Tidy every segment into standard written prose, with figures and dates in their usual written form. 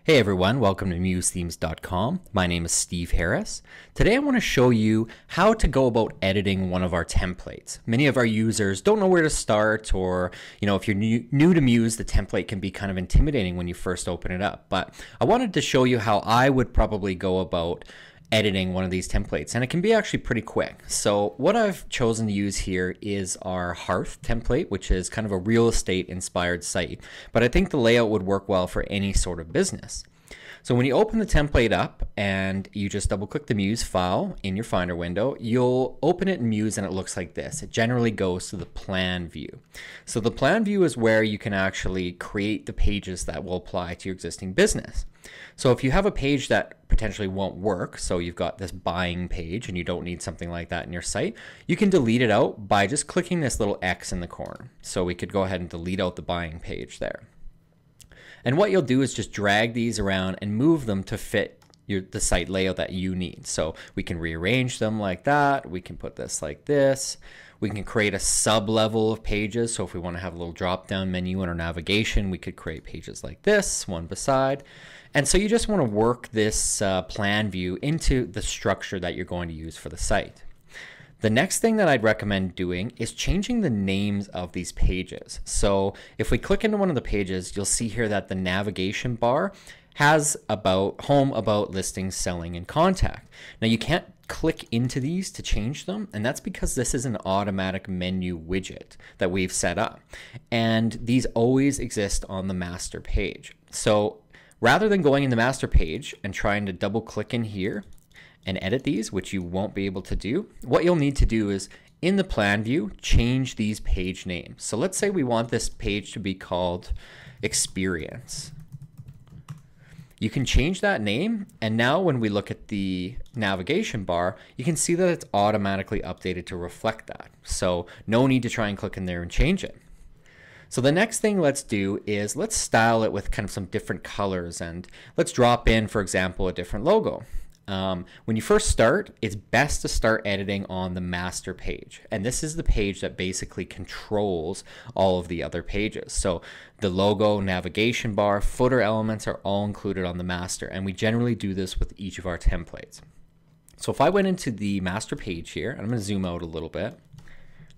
Hey everyone, welcome to MuseThemes.com. My name is Steve Harris. Today I want to show you how to go about editing one of our templates. Many of our users don't know where to start, or if you're new to Muse, the template can be kind of intimidating when you first open it up. But I wanted to show you how I would probably go about editing one of these templates, and it can be actually pretty quick. So what I've chosen to use here is our Hearth template, which is kind of a real estate inspired site, but I think the layout would work well for any sort of business. So when you open the template up and you just double click the Muse file in your Finder window, you'll open it in Muse and it looks like this. It generally goes to the plan view. So the plan view is where you can actually create the pages that will apply to your existing business. So if you have a page that potentially won't work, so you've got this buying page and you don't need something like that in your site, you can delete it out by just clicking this little X in the corner. So we could go ahead and delete out the buying page there. And what you'll do is just drag these around and move them to fit the site layout that you need. So we can rearrange them like that. We can put this like this. We can create a sub-level of pages. So if we want to have a little drop-down menu in our navigation, we could create pages like this, one beside. And so you just want to work this plan view into the structure that you're going to use for the site. The next thing that I'd recommend doing is changing the names of these pages. So if we click into one of the pages, you'll see here that the navigation bar has about, home, about, listings, selling, and contact. Now you can't click into these to change them, and that's because this is an automatic menu widget that we've set up. And these always exist on the master page. So rather than going in the master page and trying to double click in here and edit these, which you won't be able to do, what you'll need to do is in the plan view, change these page names. So let's say we want this page to be called Experience. You can change that name, and now when we look at the navigation bar, you can see that it's automatically updated to reflect that. So no need to try and click in there and change it. So the next thing let's do is let's style it with kind of some different colors, and let's drop in, for example, a different logo. When you first start, it's best to start editing on the master page. And this is the page that basically controls all of the other pages. So the logo, navigation bar, footer elements are all included on the master. And we generally do this with each of our templates. So if I went into the master page here, and I'm going to zoom out a little bit.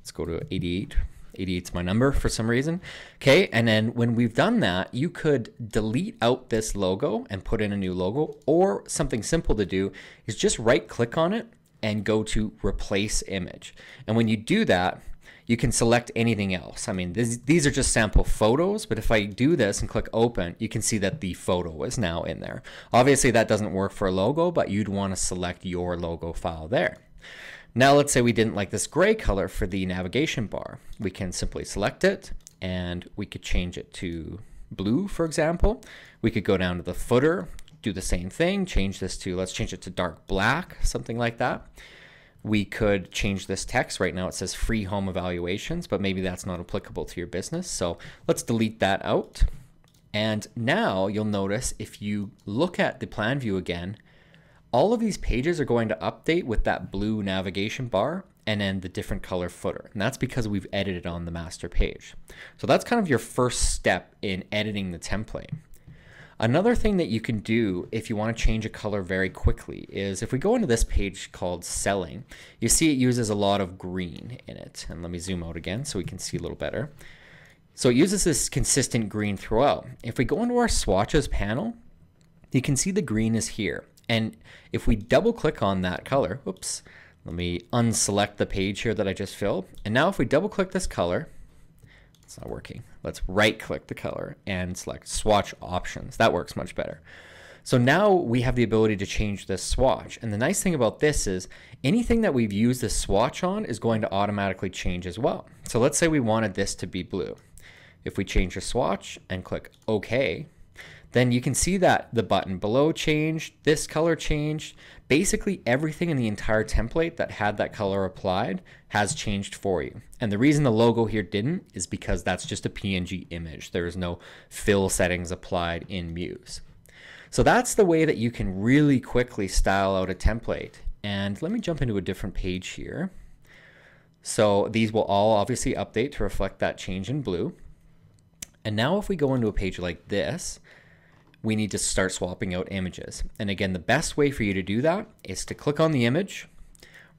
Let's go to 88. 88's my number for some reason. Okay, and then when we've done that, you could delete out this logo and put in a new logo, or something simple to do is just right click on it and go to replace image. And when you do that, you can select anything else. I mean, these are just sample photos, but if I do this and click open, you can see that the photo is now in there. Obviously that doesn't work for a logo, but you'd want to select your logo file there. Now let's say we didn't like this gray color for the navigation bar. We can simply select it and we could change it to blue, for example. We could go down to the footer, do the same thing, change this to, let's change it to dark black, something like that. We could change this text. Right now it says free home evaluations, but maybe that's not applicable to your business. So let's delete that out. And now you'll notice if you look at the plan view again, all of these pages are going to update with that blue navigation bar and then the different color footer. And that's because we've edited on the master page. So that's kind of your first step in editing the template. Another thing that you can do if you want to change a color very quickly is if we go into this page called Selling, you see it uses a lot of green in it. And let me zoom out again so we can see a little better. So it uses this consistent green throughout. If we go into our swatches panel, you can see the green is here. And if we double click on that color, oops, let me unselect the page here that I just filled. And now if we double click this color, it's not working. Let's right click the color and select swatch options. That works much better. So now we have the ability to change this swatch. And the nice thing about this is anything that we've used this swatch on is going to automatically change as well. So let's say we wanted this to be blue. If we change the swatch and click OK, then you can see that the button below changed, this color changed. Basically everything in the entire template that had that color applied has changed for you. And the reason the logo here didn't is because that's just a PNG image. There is no fill settings applied in Muse. So that's the way that you can really quickly style out a template. And let me jump into a different page here. So these will all obviously update to reflect that change in blue. And now if we go into a page like this, we need to start swapping out images. And again, the best way for you to do that is to click on the image,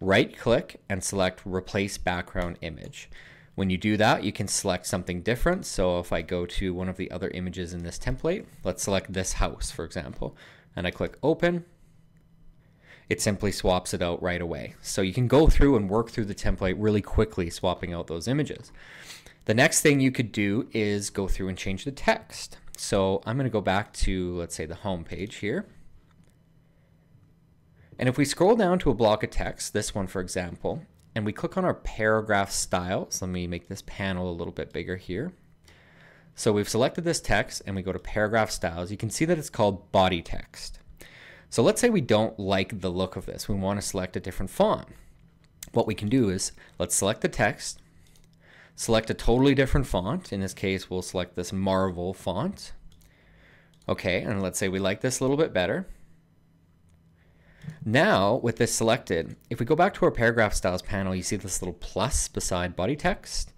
right click, and select Replace Background Image. When you do that, you can select something different. So if I go to one of the other images in this template, let's select this house, for example, and I click Open, it simply swaps it out right away. So you can go through and work through the template really quickly, swapping out those images. The next thing you could do is go through and change the text. So I'm going to go back to, let's say, the home page here. And if we scroll down to a block of text, this one, for example, and we click on our paragraph styles, let me make this panel a little bit bigger here. So we've selected this text and we go to paragraph styles. You can see that it's called body text. So let's say we don't like the look of this. We want to select a different font. What we can do is let's select the text, select a totally different font. In this case, we'll select this Marvel font. Okay, and let's say we like this a little bit better. Now, with this selected, if we go back to our paragraph styles panel, you see this little plus beside body text.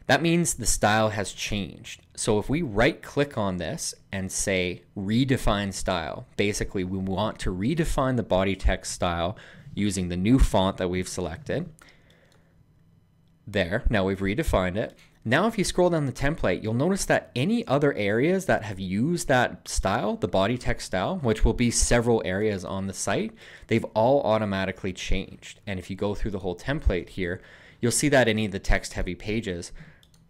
That means the style has changed. So if we right click on this and say redefine style, basically we want to redefine the body text style using the new font that we've selected. There, now we've redefined it. Now if you scroll down the template, you'll notice that any other areas that have used that style, the body text style, which will be several areas on the site, they've all automatically changed. And if you go through the whole template here, you'll see that any of the text heavy pages,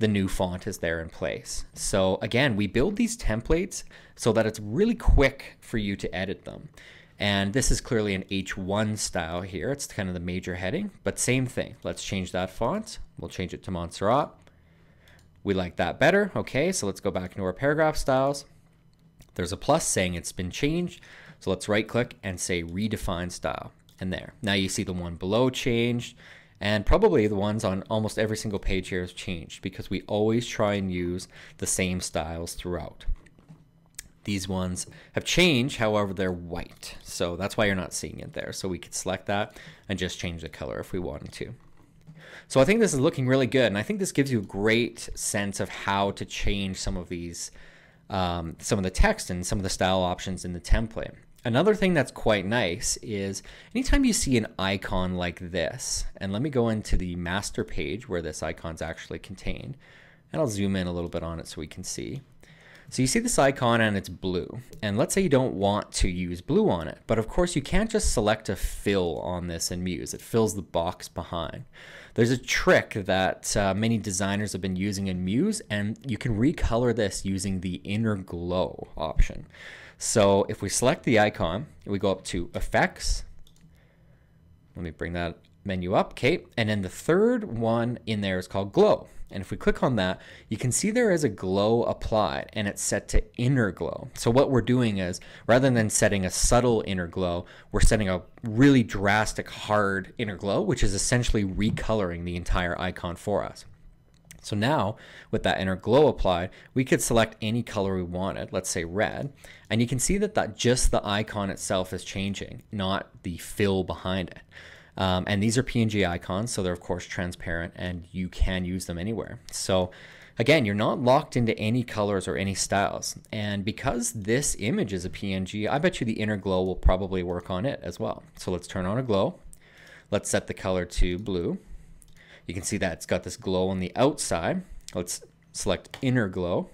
the new font is there in place. So again, we build these templates so that it's really quick for you to edit them. And this is clearly an H1 style here. It's kind of the major heading, but same thing. Let's change that font. We'll change it to Montserrat. We like that better. Okay, so let's go back into our paragraph styles. There's a plus saying it's been changed. So let's right click and say redefine style. And there. Now you see the one below changed. And probably the ones on almost every single page here has changed because we always try and use the same styles throughout. These ones have changed, however, they're white. So that's why you're not seeing it there. So we could select that and just change the color if we wanted to. So I think this is looking really good. And I think this gives you a great sense of how to change some of these, some of the text and some of the style options in the template. Another thing that's quite nice is anytime you see an icon like this, and let me go into the master page where this icon's actually contained, and I'll zoom in a little bit on it so we can see. So you see this icon and it's blue, and let's say you don't want to use blue on it, but of course you can't just select a fill on this in Muse. It fills the box behind. There's a trick that many designers have been using in Muse, and you can recolor this using the inner glow option. So if we select the icon, we go up to Effects. Let me bring that menu up, okay. And then the third one in there is called Glow. And if we click on that, you can see there is a glow applied and it's set to inner glow. So what we're doing is, rather than setting a subtle inner glow, we're setting a really drastic hard inner glow, which is essentially recoloring the entire icon for us. So now, with that inner glow applied, we could select any color we wanted, let's say red, and you can see that just the icon itself is changing, not the fill behind it. And these are PNG icons, so they're of course transparent and you can use them anywhere. So again, you're not locked into any colors or any styles. And because this image is a PNG, I bet you the inner glow will probably work on it as well. So let's turn on a glow. Let's set the color to blue. You can see that it's got this glow on the outside. Let's select inner glow.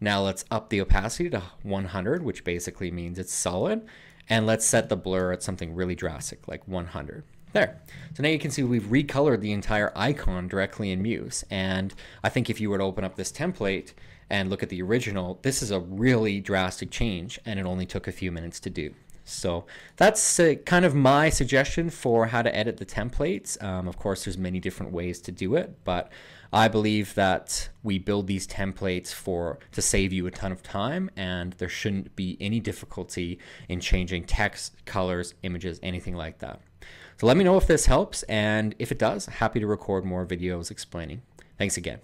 Now let's up the opacity to 100, which basically means it's solid. And let's set the blur at something really drastic, like 100. There. So now you can see we've recolored the entire icon directly in Muse. And I think if you were to open up this template and look at the original, this is a really drastic change, and it only took a few minutes to do. So that's kind of my suggestion for how to edit the templates. Of course, there's many different ways to do it, but I believe that we build these templates to save you a ton of time, and there shouldn't be any difficulty in changing text, colors, images, anything like that. So let me know if this helps, and if it does, happy to record more videos explaining. Thanks again.